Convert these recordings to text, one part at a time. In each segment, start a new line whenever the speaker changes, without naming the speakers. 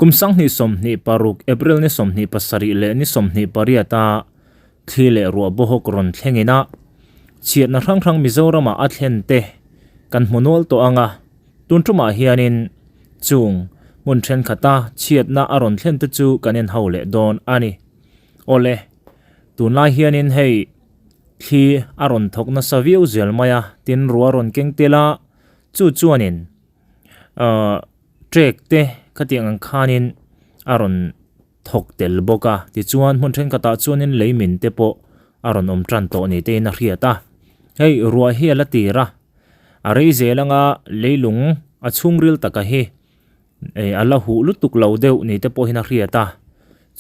kumsang ni somni paruk April ni somni pasari le ni somni pariata Thli le Ruabohok ron thlengina Chhiatna rang Mizorama a thlente kan hmunol to anga tuntuma hianin chung mun then khata Chhiatna aron thlente chu kanen haule don ani ole tunlai hianin hei khi aron thokna saviu zelmaya tin ruaron kengtela chu chuanin trek te khatiang ang khanin aron thok tel boka ti chuan mun then khata chuanin leimin te po aron tran to ni te na hriata hei ruah hi ala tira arei zelanga leilung achungril taka hi ala hu lutuk lo deuh ni te po hina hriata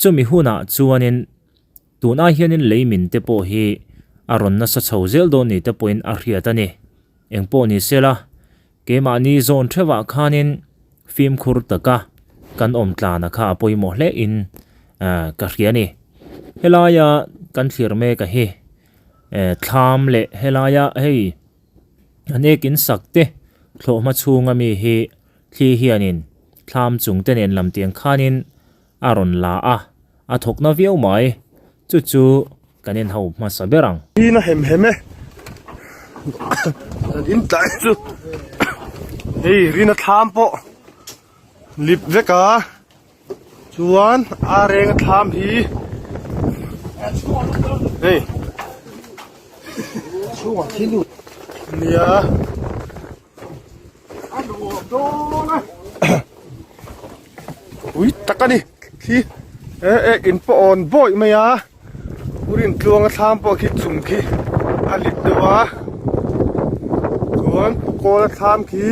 chumi huna chuanin tuna hianin leimin te po hi aron na sa chhozel do ni te point a hriata ni engpo ni sela kema ni zone thewa khanin film khur taka kan tlana kha poimo hle in ka hriani helaya kan thlir me ka hi thlam le helaya hei anekin sakte thloma chunga mi hi thi hianin thlam chungten en lamtiang khanin aron la a thokna viau mai chu kanen hau ma saberang
ina heme in tai chu hei rina thlam po lip veka chuan a reng thlam hi hei chuan thilu nia ui takani khi in po on boy maya urin tluang a thlam po khi chung khi alit dewa chuan pukol a thlam khi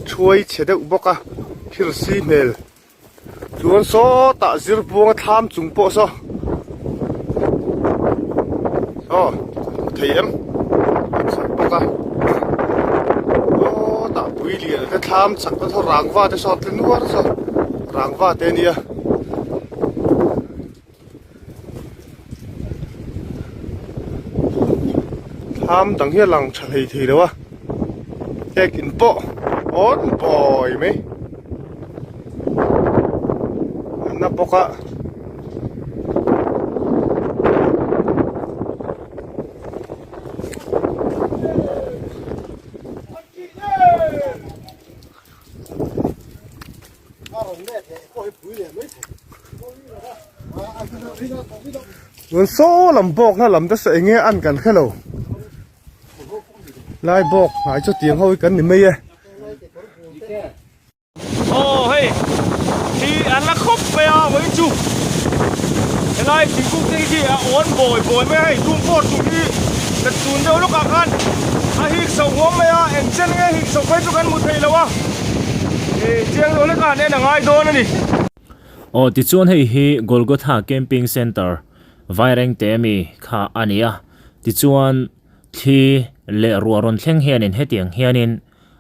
chuai chede boka hir si mel chuan so ta zir buang a thlam chung po so theiam boka ta pui li te thlam chak ta tho rangwa te so tlen war so rangwa te nia thlam dang hi lang thlei thei lewa ek in po on boy me na poka Nguồn số làm bọc nó làm tất sẽ nghe ăn cần khá lâu lai bọc hãy cho tiếng hôi cân thì mây
hey thì ăn là khóc về với chủ cái này chính cũng cái gì ổn bồi mới hay tung bột tụi đi đặt tuôn đâu lúc ăn hít sầu ngóm mấy em chân nghe hít sầu quay cho ăn một thầy lâu thì chiang rồi cả nên là ngay đó này
ti chuan hei hi Golgotha camping center vaireng te mi kha ania ti chuan thi le ruaron thleng hianin hetiang hianin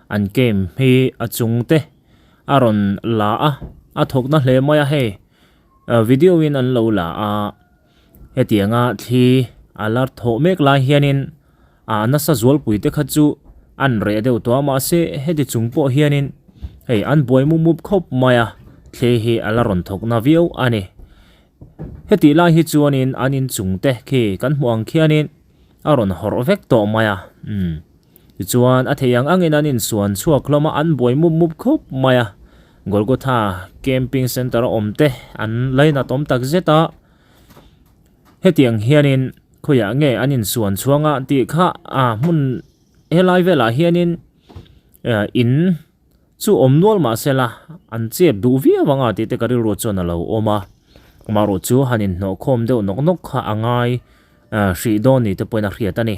an kem hi achung te aron la a thokna hle maya he video in an lo la hetianga thi alar tho mek la hianin na sa zual puite kha chu an re deuh to ma se heti chungpo hianin hei an boi mup khop maya the hi alaron thokna viau ani heti lai hi chuanin anin chungte khi kan hmuang khianin aron hor vek to maya chuan a theyang angin anin suan chuak loma an boi mup khop maya Golgotha camping center omte an laina tom tak zeta hetiang hianin khoya nge anin suan chuanga ti kha mun helai vela hianin in chu omnol ma sela an chep du via wanga ti te karil ro chona lo oma maro chu hanin no khom deuh nok kha angai hri don ni te poina hriat ani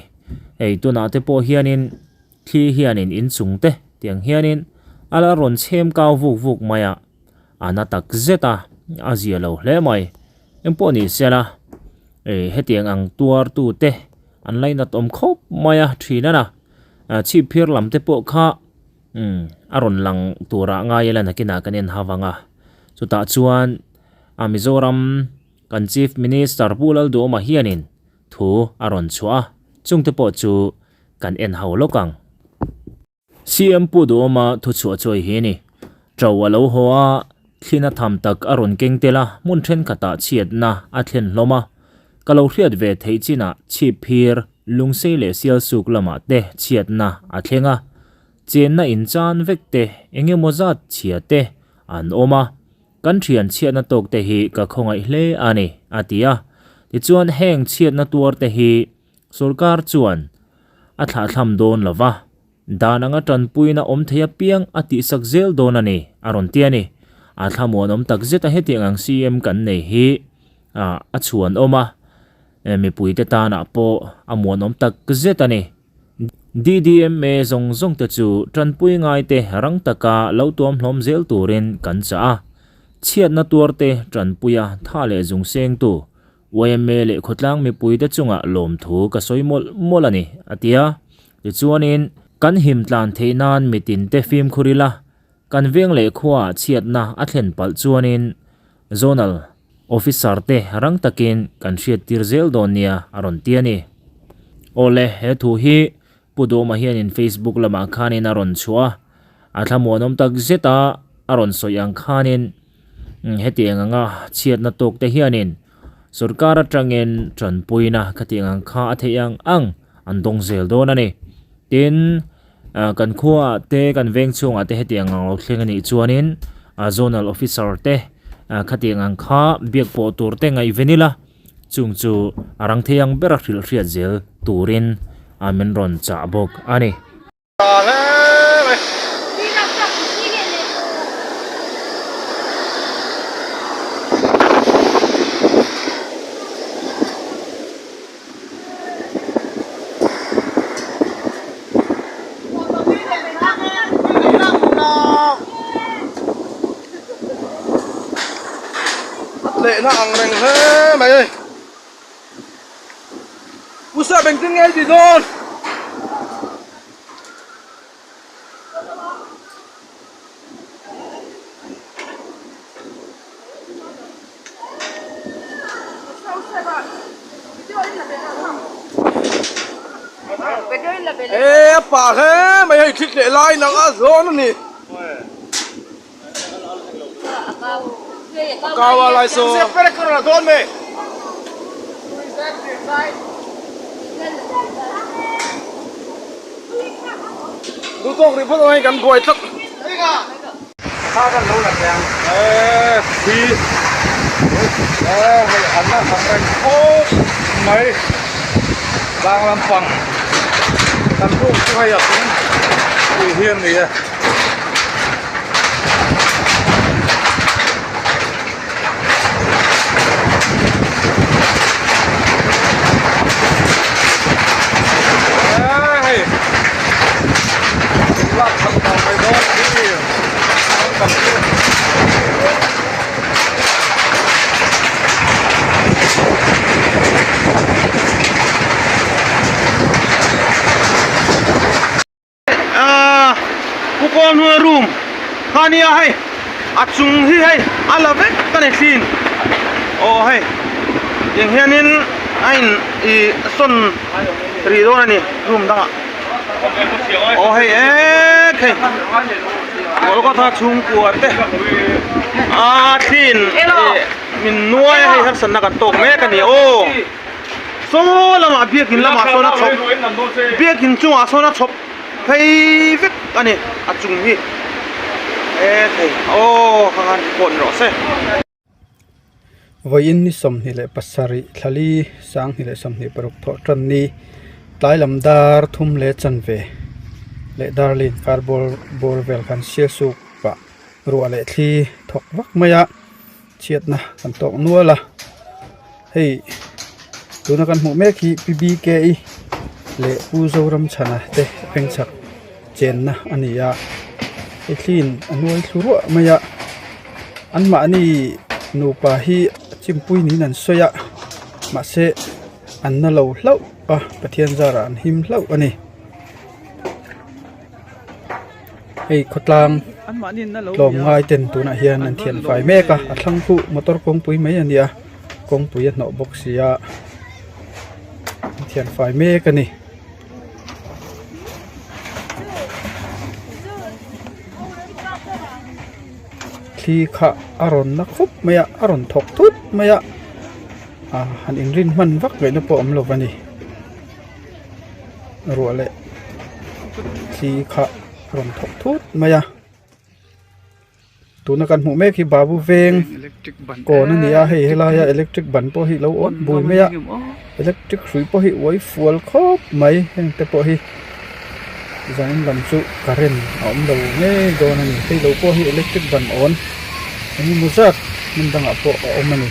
ei tuna te po hianin thi hianin in chungte tiang hianin ala ron chem kaw vuk maya ana tak zeta azia lo hle mai empo ni sela hetiang ang tuar tu te an laina tom khop maya thina na chi phir lam te po kha aron lang tura nga yela nakina kanen hawanga chuta chuan Mizoram kan chief minister pulal do ma hianin thu aron chua chungte po chu kan en hawlokang CM pu do ma thuchhuah choi hi ni trawalo hoa thlina tham tak aron kengtela mun then khata chiatna a thlen hloma kalo hriat ve thei china chiphir lungsei le sial suk lama te chiatna a thlenga chenna inchan vekte enge mozat chiate an oma kan thian chiatna tok te hi ka khongai hle ani atia ti chuan heng chiatna tur te hi sarkar chuan a thla thlam don lova dananga tanpuina om theya piang ati sakzel don ani aron tiani a thlamon om tak zeta hetiang cm kan nei hi a chuan oma mi puite ta na po amon om tak zetani DDMA zong zong te chu tanpui ngai te rang taka lo tom hlom zel turin kan cha chiat na tur te tanpuya thale zung seng tu YMA le khotlang mi puite chunga lom thu ka soimol molani atia ti chuanin kan him tlan theinan mitin te film khurila kan veng le khwa chiatna a thlen pal chuanin zonal officer te rang takin kan hriat tirzel donia aron tiani ole he thu hi pudoma hian in Facebook lama khanin aron chua athamonom tak zeta aron soyang khanin hetianga chiatna tok te hianin sarkara tangin tranpuina khatiang kha atheyang andong zel donani tin kan khua te kan veng chunga te hetiang lo thlengani chuanin zonal officer te khatiang kha biak po tur te ngai venila chungchu arang theyang berakhil hriat zel turin amen ron cha bok ani
lệ nó ăn rành thế mày ơi u sợ bình tĩnh nghe gì rồi ê bà thế mày ơi khích lệ lại nó ăn rồi nó nè cao lại số sẽ phải cái là đón mày đủ tốt thì bắt đầu hay gắn quay thật saoกันรู้หลักยังพี่mày ăn nó thằng anh ô mày đang làm phẳng làm thuốc cho hay à quỷ hiên gì à con hua room khania hay chung hi hay ala vek kan clean o hay yang hianin ain I son ridon ani room danga o hay hey ol ko tha chung ku te thin min nuai hay har san na kan tok me kan ni o so lama biakin lama so na chop biakin chung a so na chop phei vek ani chung hi thei o khan kon ro se
voin ni som ni le pasari thali sang ni le som ni paruk tho tran ni tlai lam dar thum le chan ve le darlin carbol bor vel khan sia su pa ruwa le thli thok wak maya chiatna kan tok nuala hei tuna kan mu me khi pbk le uzoram chana te pengchak chenna ania thlin anuai thuru maya anma ani nupa hi chimpui ni nan soya ma se anna lo hlau pathian zara an him hlau ani ei khotlang lom ngai ten tuna hian an thian fai meka athlang pu motor kong pui mai ania kong pui no box ya thian fai meka ni khi khá aron na khúc maya aron thọc thút maya han in rin man vak vậy nó po lo vani ruột lệ khi khá aron thọc thút maya tu na kan mu me khi babu veng ko na nia hei helaya electric ban po hi lo on bui maya electric hrui po hi wai fuel khop mai heng te po hi zain lam chu current om lo nge do na ni hei lo po hi electric ban on ani muzat min danga po om ani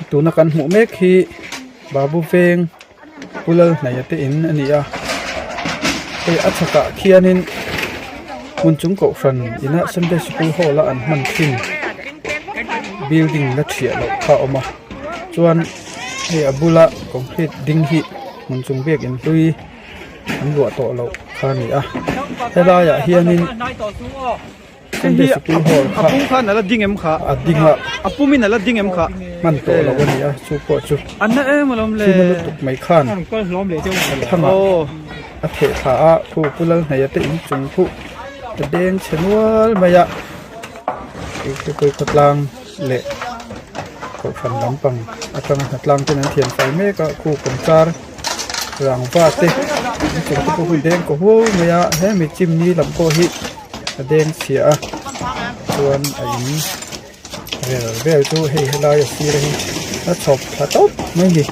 tu na kan mu me khi babu veng pulal na yate in ania hei achaka khianin mun chung ko fran ina Sunday school hall an man thin building la thia lo kha oma chuan he abula concrete ding hi mun chung bek in tui an ruwa to lo kha ni a hela ya hianin Sunday school hall kha
apu kha nala ding em kha
adinga
apu min nala ding em kha
man to lo ni a chu ko chu
anna e malom le
tuk mai khan
ko lom le
thanga a the kha a thu pulal na yate in chung thu đen chenwal maya cái koi khatlang le ko phan lampang atang khatlang ten an thian fai me ka khu komchar rangwa te chung ko hu den ko ho maya he mi chimni lam ko hi đen sia chuan ai vel chu hei helai si re hi a chop thatop mai hi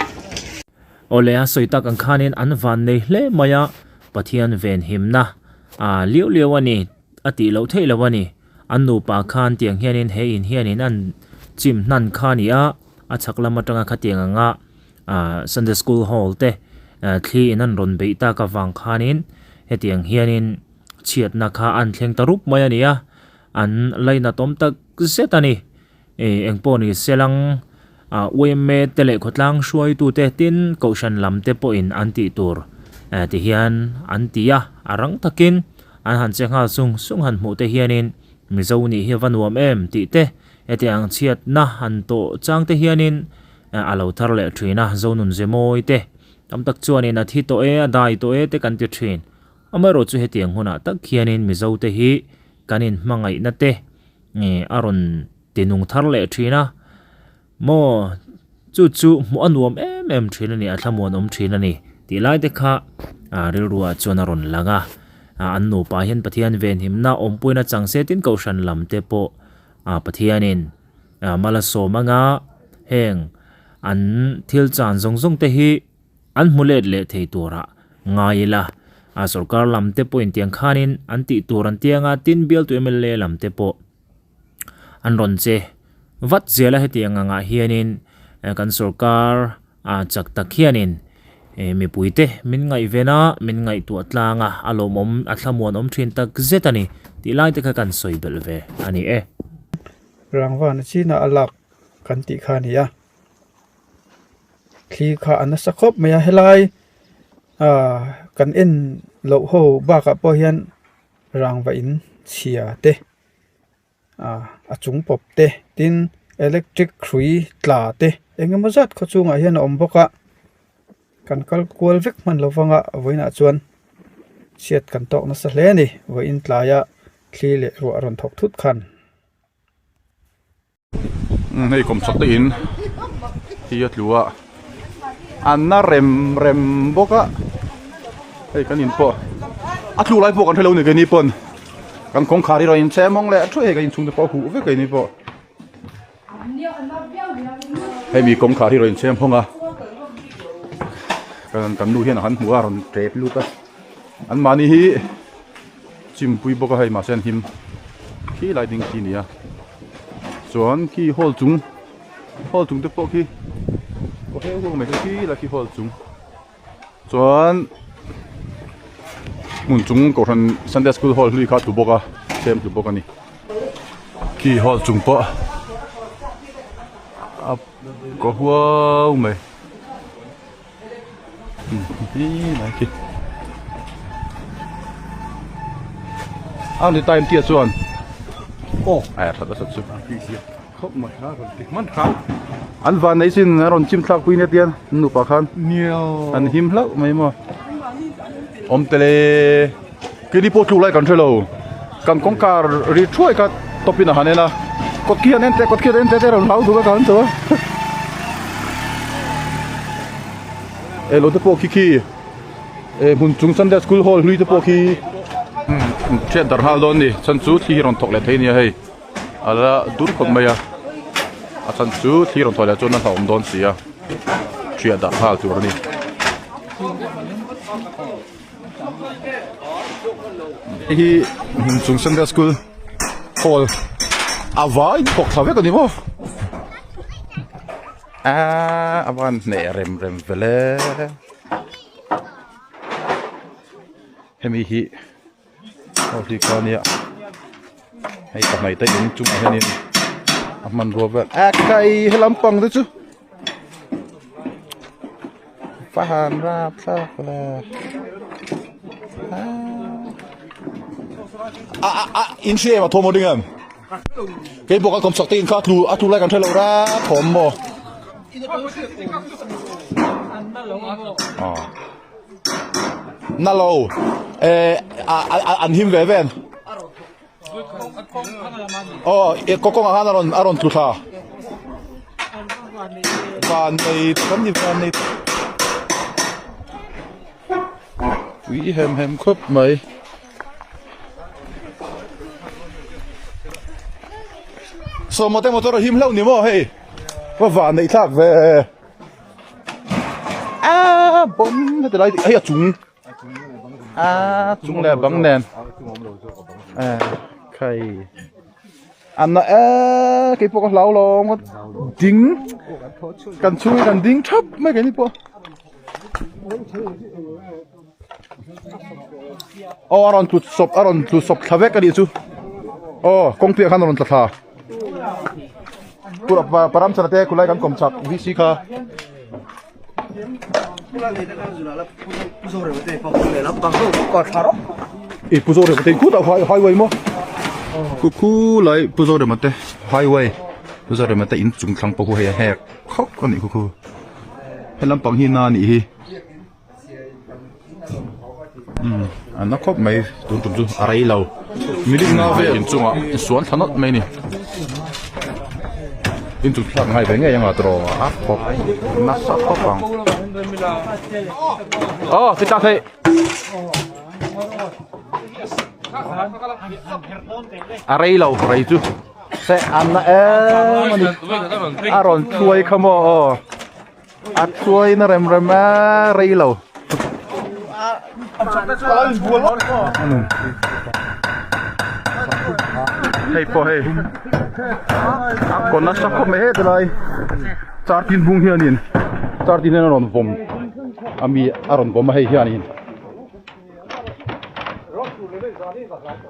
olea soita kan khanin an van nei hle maya pathian ven himna liu liu ani ati lo thei lo ani annu pa khan tiang hianin he in hianin an chim nan khania achaklam atanga khatianga nga Sunday school hall te thli inan ron beita ka wang khanin hetiang hianin Chhiatna kha an thleng tarup mai ania an laina tom tak setani engpo ni selang weme tele khotlang shuai tu te tin kaushan lam te po in anti tur ti hian antia arang takin an han chengha sung han mu te hianin mizo ni hi vanwam em ti te etiang Chhiatna han to chang te hianin alo thar le thina zonun zemoi te tam tak chuanin a thi to e dai to e te kan ti thin amaro chu hetiang huna tak hianin mizo te hi kanin mangai na te aron tinung thar le thina mo chu mu anuam em thina ni athamon thina ni ti lai te kha rilruwa chuan aron langa annu pa hian pathian ven himna ompuina changse tin kaushan lam te po pathianin mala so manga heng an thil chan zong te hi an mulet le thei tura ngaila sarkar lam te po in tiang khanin an ti turan tianga tin bial tu mle lam te po an ron che vat zela he tianga nga hianin kan sarkar chak tak hianin mi puite min ngai vena min ngai tu atlanga alomom athlamuan om thin tak zetani ti lai te kha kan soibel ve ani
rangwa na chi na alak kan ti khania khi kha an sakhop maya helai kan en lo ho ba ka po hian rangwa in chia te achung pop te tin electric khrui tla te engemazat kho chunga hian om boka kan kal kual vek man lovanga voina chuan siat kan tok na sa hle ni vo in tlaya thli le ro aron thok thut khan
nei kom chok te in hi atlua anna rem boka ei kan in po atlu lai po kan thelo ni ke ni pon kan kong khari ro in chemong le thu e ka in chung te po hu ve ke ni po hei mi kong khari ro in chem honga kan nu hian han hua ron trep luta an mani hi chimpui boka hai ma sen him khi lai ding ki nia chuan ki hol chung te po ki ko he ho me ki la ki hol chung chuan mun chung ko ran Sunday school hall lui kha tu boka sem tu boka ni ki hol chung po ap ko hua me này kì ăn time tia chuan thật là thật không mà khá rồi mất khá ăn van đấy xin ron chim thác quy nè tiền nụ bạc khan nhiều ăn him lắm mấy mà om tele cái đi po chu lại còn chơi lâu kan kong kar ri throi ka topina hanena kot ki anen te ro lau du ka kan to e lo te po ki e mun chung Sunday school hall hlui te po ki thian dar hal don ni chan chu thi ron thok le thei ni hei ala dur khom maya a chan chu thi ron thole chon na thom don sia thian dar hal tur ni hi mun chung Sunday school hall avai kok thave ka ni mo avan ne rem vele hemi hi holi kania hei ka mai ta in chung henin aman rovel kai helampang tu chu fahan rap sakla in sie ma thomo dingam cái bộ công sọc tin khác thu lại còn thay lâu ra thòm mò nalo anh him về ven có con aron thuchhuah van này cấm gì van này quý hem khớp mấy so một motor him lâu nhiều hey và van này thắc về bom thế này ấy chúng chúng là băng nền cái anh nó cái bộ lão long dính cần chui cần dính thấp mấy cái này bộ aron tu sop thave cái gì chứ công việc hắn aron thà pura param sana te kulai kan komchak visi kha e puzore mate ku da highway mo ku lai puzore mate highway puzore mate in chung thlang po he hek khok kon ni ku helam pang hi na ni hi anna khop mai tun chu arai lo milik na ve in chunga suan thanot mai ni in chung thlang ngai ve nge yang atro a khop na sa khop bang kita thei arai lo rai chu se anna mani aron chuai khamo chuai na rem rai lo hey po hey kon na sa khop me he dai char tin bung hianin char tin na ron vom ami aron bom hei hianin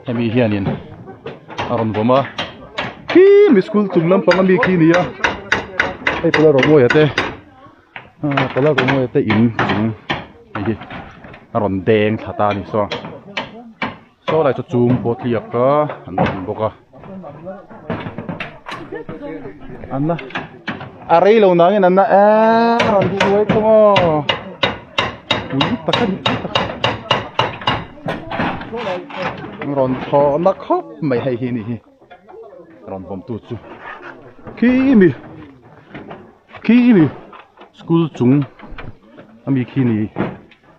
hemi hianin aron boma ki mi school tumlam pangami ki nia ai pala ro mo yate pala ro mo yate in chung ai aron deng thata ni so lai cho chung po thiak ka an boka anna arai lo na ngin anna aron duai ko mo takan ron tho na khop mai hay hi ni ron bom tu chu ki mi school chung ami ki ni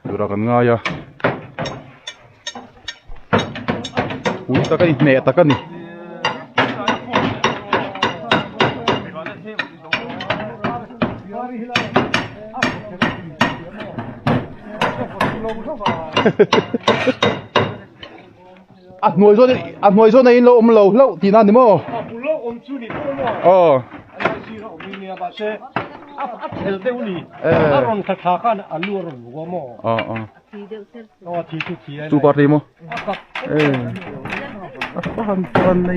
dura kan nga ya takan ne takan ni nuôi số này lâu thì nan đi mò tu party mo pan này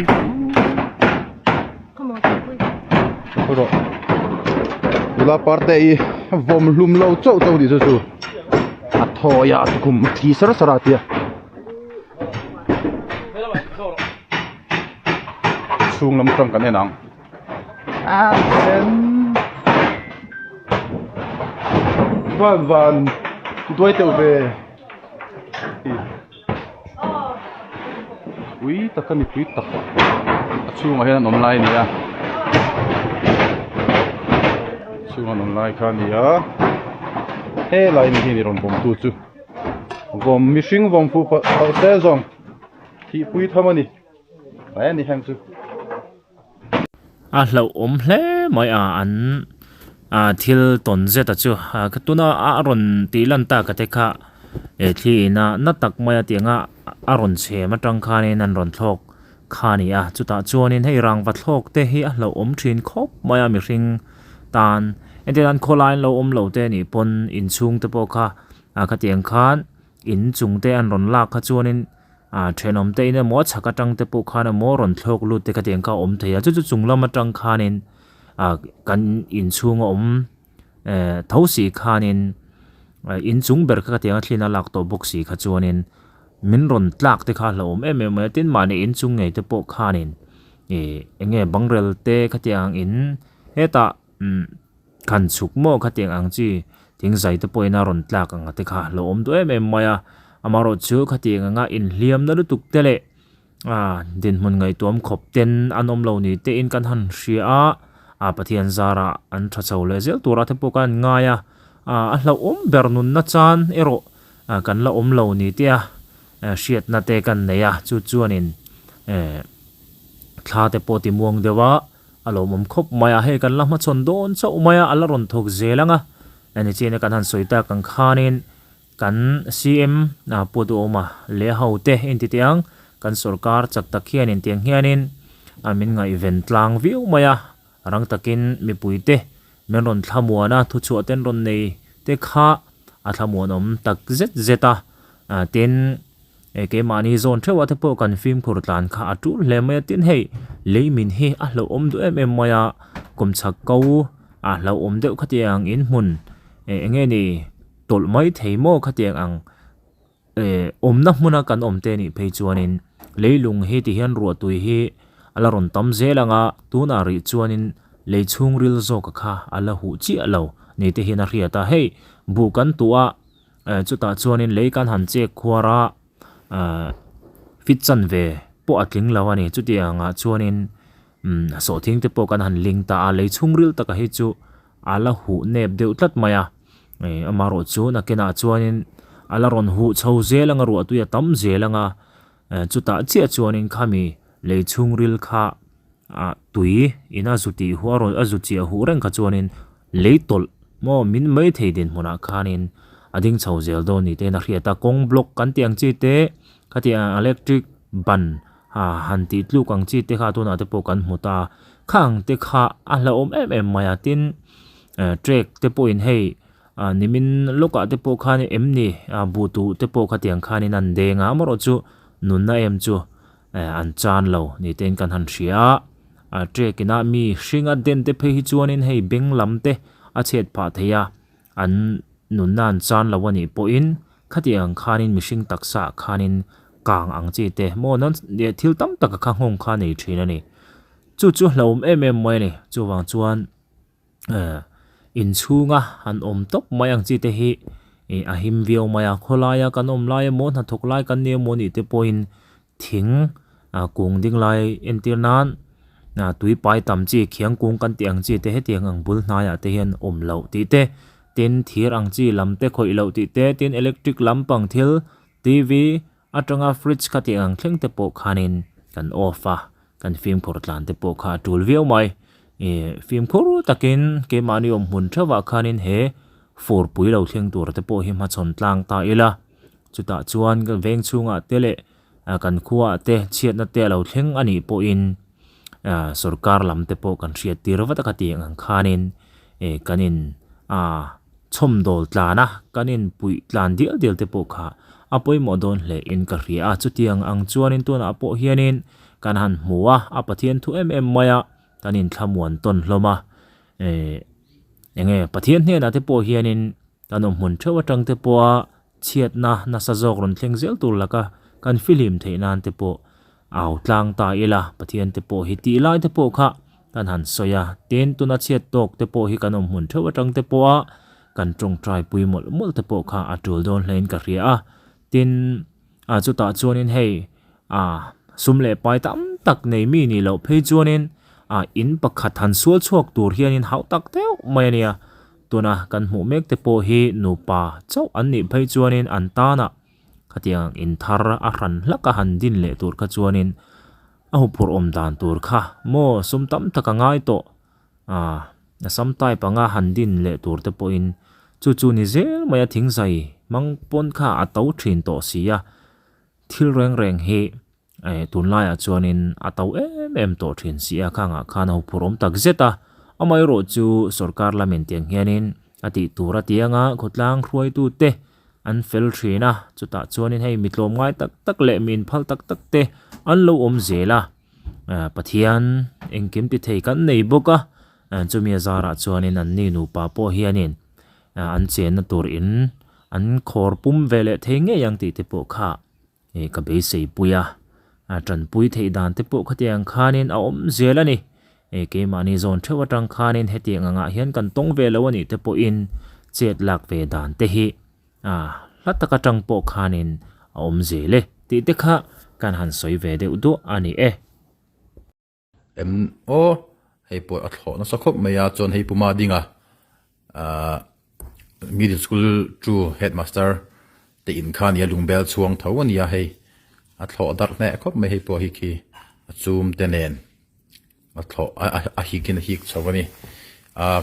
rồi la parte vom lum lâu châu đi rồi thôi ya cũng thì sara tia chung lam tang kan enang van đuôi tàu về ui takani pui tak achunga hian an online nia chunga online kha nia he lai ni hi ron bom tu chu vom mishing vom fu pa te zong thi pui thamani ai ni hang chu
a hlo om hle mai an thil ton zeta chu ka tuna a ron ti lan ta ka te kha thli na na tak mai tianga a ron che ma tang kha ne nan ron thlok kha ni a chuta chuanin hei rang va thlok te hi a hlo om thin khop mai mi hring tan ente dan kholai lo om lo te ni pon in chung te po kha ka tiang khan in chung te an ron lak kha chuanin thenom te ina mo chhaka tang te po kha na mo ron thlok lu te ka tiang ka om theya chu chung lama tang khanin kan in chung om thosi khanin in chung ber kha tiang thlina lak to boxi kha chuanin min ron tlak te kha lo om em tin mani in chung ngei te po khanin enge bangrel te kha tiang in heta kan chuk mo kha tiang ang chi ting zai te poina ron tlak anga te kha lo om do em maya amaro chu kha tiang anga in hliam na lu tuk tele din mun ngai tom khop ten anom lo ni te in kan han hria pathian zara an tha chho le zel tura te po kan ngaya a hlo om bernun na chan ero kan la om lo ni tia hriat na te kan neya chu chuanin thla te po ti muang dewa alo mom khop maya he kan lama chon don chau maya ala ron thok zelanga ani chena kan han soita kan khanin kan cm na podu oma le haute entitiang kan sarkar chak takhian in tiang hianin amin nga event lang view maya rang takin mi puite men ron thlamwana thuchhuah ten ron nei te kha a thlamon om tak zet zeta ten ke mani zone thewa te po kan film khur tlan kha atu hle me tin hei leimin hi a hlo om du em maya kum chak kau a hlo om deuh khatiang in mun enge ni tol mai theimo khatiang ang om na hmuna kan om te ni phei chuanin leilung hi ti hian ruwa tui hi ala ron tam zelanga tuna ri chuanin leichung ril zo ka kha ala hu chi alo ni te hin a riata hei bu kan tua chuta chuanin leikan han che khuara fit chan ve po atling lawani chutianga chuanin so thing te po kan han ling ta a leichung ril taka hi chu ala hu nep deuh tlat maya amaro chu na kena chuanin ala ron hu chho zelanga ru atuya tam zelanga chuta chia chuanin khami leichung ril kha tui ina zuti huaro azuchi hu reng kha chuanin leitol mo min mai theidin huna khanin ading chho zel do ni te na hriata kong block kan tiang chi te khatia electric ban han ti tlu kang chi te kha tu na te po kan muta khang te kha a hla om em maya tin track te po in hei nimin loka te po khani emni butu te po khatiang khani nan de nga maro chu nun na em chu an chan lo ni ten kan han hria track ina mi hringa den te phei chuanin hei beng lam te a chet pha theya an nun nan chan lawani po in khatiang khanin mishing taksa khanin kang ang chi te mo nan thil tam tak kha hong kha nei thina ni chu hlom em mai ni chu wang chuan in chunga an om top mai ang chi te hi a him viau maya kholaya kan om lai mo na thok lai kan ne mo ni te point thing kung ding lai entirnan na tui pai tam chi khiang kung kan tiang chi te he tiang ang bul na ya te hian om lo ti te tin thir ang chi lam te khoi lo ti te tin electric lampang thil tv atanga fridge kha tiang thleng te po khanin kan offa kan film khor tlan te po kha tul viau mai film khoru takin ke mani om hun thawa khanin he for pui lo thleng tur te po hi ma chon tlang ta ila chuta chuan ka veng chunga tele kan khuwa te chiat na te lo thleng ani po in sarkar lam te po kan hriat tir wa ta ka tiang ang khanin kanin chom dol tlana kanin pui tlan dil te po kha apoi modon hle in ka ria chutiang ang chuanin tuna apo hianin kan han muwa apathian thu maya tanin thlamuan ton hloma enge pathian hne na te po hianin tanom mun thewa tang te po Chhiatna na sajok ron thleng zel tur laka kan film theinan te po aw tlang ta ila pathian te po hi ti lai te po kha kan han soya ten tuna chiat tok te po hi kanom mun thewa tang te po kan trong trai pui mol te po kha atul don hlein ka ria tin chuta chuanin hei sum le pai tam tak nei mi ni lo phei chuanin in pakhat han sual chuak tur hianin hau tak teu mai nia tuna kan hmu mek te po hi nupa chau an ni phei chuanin an tana khatiang in thar a ran hlaka han din le tur kha chuanin a hu phur om dan tur kha mo sum tam taka ngai to samtai panga han din le tur te po in chu ni zel maya thing zai mang pon kha a tau thin to sia thil reng hi tun lai a chuanin a tau em to thin sia khanga khana hu phur om tak zeta amai ro chu sarkar lamin tiang hianin ati tura tianga khotlang hruai tu te an fel thina chuta chuanin hei mitlom ngai tak le min phal tak te an lo om zela pathian engkim ti thei kan nei boka chumi zara chuanin an ni nu pa po hianin an chen na tur in an khor pum vele thenge yang ti te po kha ka be sei puya tran pui thei dan te po khatiang khanin a om zela ni ke mani zon thewa tang khanin hetiang anga hian kan tong ve lo ani te po in chet lak ve dan te hi lataka tang po khanin a om zele ti te kha kan han soi ve de udu ani
hei po athlo na sakhop maya chon hei puma dinga middle school chu headmaster te in khan ya lungbel chuang thawani ya hei athlo dar ne khop me hei po hi ki achum tenen athlo a hi kin hi chawani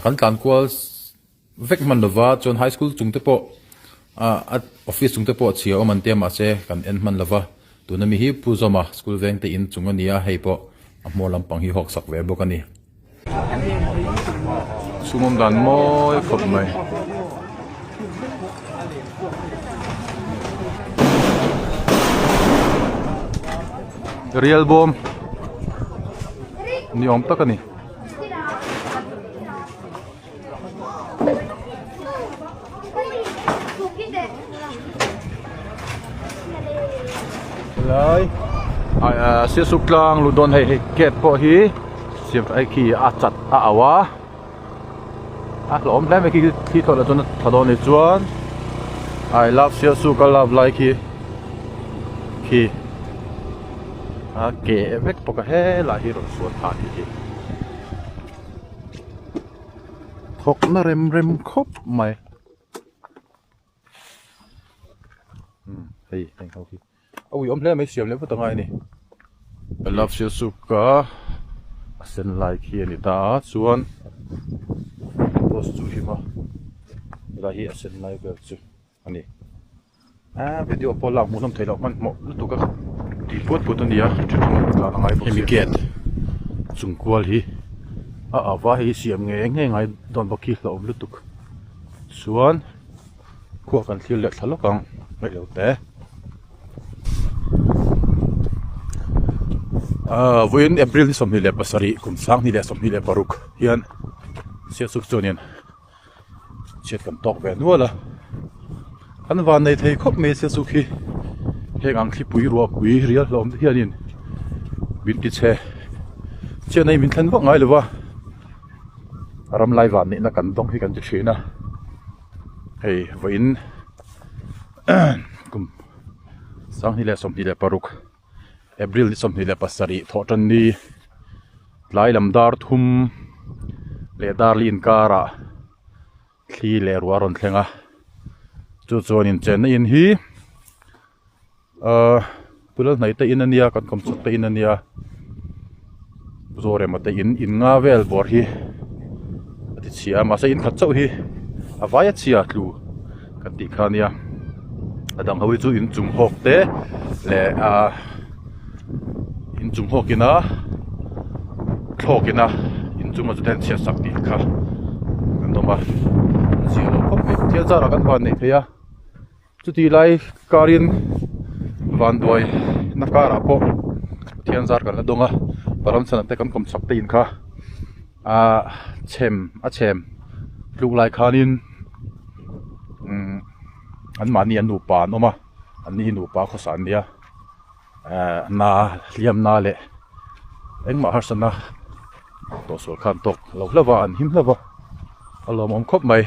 kan tlan kwal vek man lova chon high school chung te po office chung te po chia o man te ma che kan en man lova tunami hi puzoma school veng te in chungani ya hei po mo lampang hi hok sak ve bokani sumom dan moi khop mai real bom ni om takani lai sia suklang ludon hei ket po hi sim ai ki a chat a awa lom lam ki thola ton thadon ni chuan I love sia suk love like ki ke vek poka he la hi ro suat tha hi khok na rem khop mai hei hau ki ui om le mai siam le pa tangai ni I love sia suka sen like hi ni ta chuan post chu hi ma la hi sen like ber chu ani video po lang mo nam thei lo man mo tu ka ti pot an dia la ngai po mi get chung kwal hi wa hi siam nge ngai don ba ki lo lu tuk chuan khuwa kan thil le thalokang mai lo te vuin April ni som ni le pasari kum sang ni le som ni le paruk hian sia suk chonian chet kan tok ve nuala an van nei thei khop me sia suk hi hengang thi pui ro pui rial lom hianin bin ti che nei min thlan wa ngai lewa ram lai van ni na kan dong hi kan ti thina hei vuin kum sang ni le som ni le paruk April som ni le pasari thotan ni lai lamdar thum le darlin kara thli le ruaron thlenga chu chuanin chen in hi tulal nai te in ania kan kom chut te in ania zore ma te in nga vel bor hi ati chia ma sa in khat chau hi awaya chia tlu kan ti khania adang hawi chu in chung hok te le in chung hokina thokina in chung chu ten chia sak ti kha kan doma zero khop me thia zara kan van nei theya chu ti lai karin van doi na kara po thian zar kan la donga param chan te kan kom chak te in kha chem lu lai khanin an mani an nu pa no ma an ni nu pa kho san dia na liam na le eng ma harsana to so khan tok lo hlava an him hlava alom om khop mai